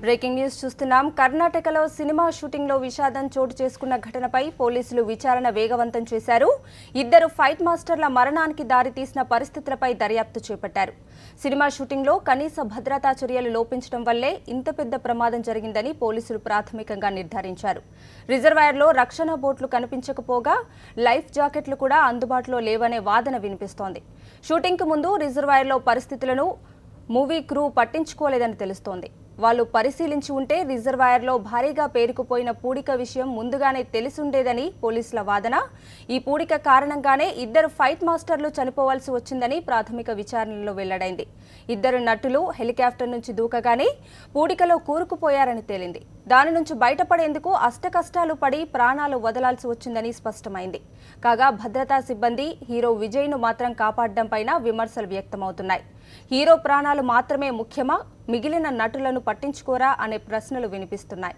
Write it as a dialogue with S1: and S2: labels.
S1: Breaking news చూస్తున్నాం. కర్ణాటకలో cinema shooting లో విషాదం చోటు చేసుకున్న ఘటనపై పోలీసులు విచారణ వేగవంతం చేశారు. ఇద్దరు ఫైట్ మాస్టర్ల మరణానికి దారితీసిన పరిస్థితులపై దర్యాప్తు చేపట్టారు. సినిమా షూటింగ్ లో కనీస భద్రతా చర్యలు లోపించడం వల్లే ఇంత పెద్ద ప్రమాదం జరిగిందని పోలీసులు ప్రాథమికంగా నిర్ధారించారు. రిజర్వాయర్లో రక్షణ బోట్లు కనిపించకపోగా లైఫ్ జాకెట్లు కూడా అందుబాటులో లేవనే వాదన వినిపిస్తోంది. షూటింగ్ కు ముందు రిజర్వాయర్లో పరిస్థితులను మూవీ క్రూ పట్టించుకోలేదని తెలుస్తోంది. వాళ్ళు పరిశీలించి ఉంటే రిజర్వాయర్లో భారీగా పేరుకుపోయిన పూడిక విషయం ముందుగానే తెలిసుండేదని పోలీసుల వాదన. ఈ పూడిక కారణంగానే ఇద్దరు ఫైట్ మాస్టర్లు చనిపోవాల్సి వచ్చిందని ప్రాథమిక విచారణలో వెల్లడైంది. ఇద్దరు నటులు హెలికాప్టర్ నుంచి దూకగానే పూడికలో కూరుకుపోయారని తేలింది. దాని నుంచి బయటపడేందుకు అష్టకష్టాలు పడి ప్రాణాలు వదలాల్సి వచ్చిందని స్పష్టమైంది. కాగా భద్రతా సిబ్బంది హీరో విజయ్ను మాత్రం కాపాడడంపైన విమర్శలు వ్యక్తమవుతున్నాయి. హీరో ప్రాణాలు మాత్రమే ముఖ్యమా, మిగిలిన నటులను పట్టించుకోరా అనే ప్రశ్నలు వినిపిస్తున్నాయి.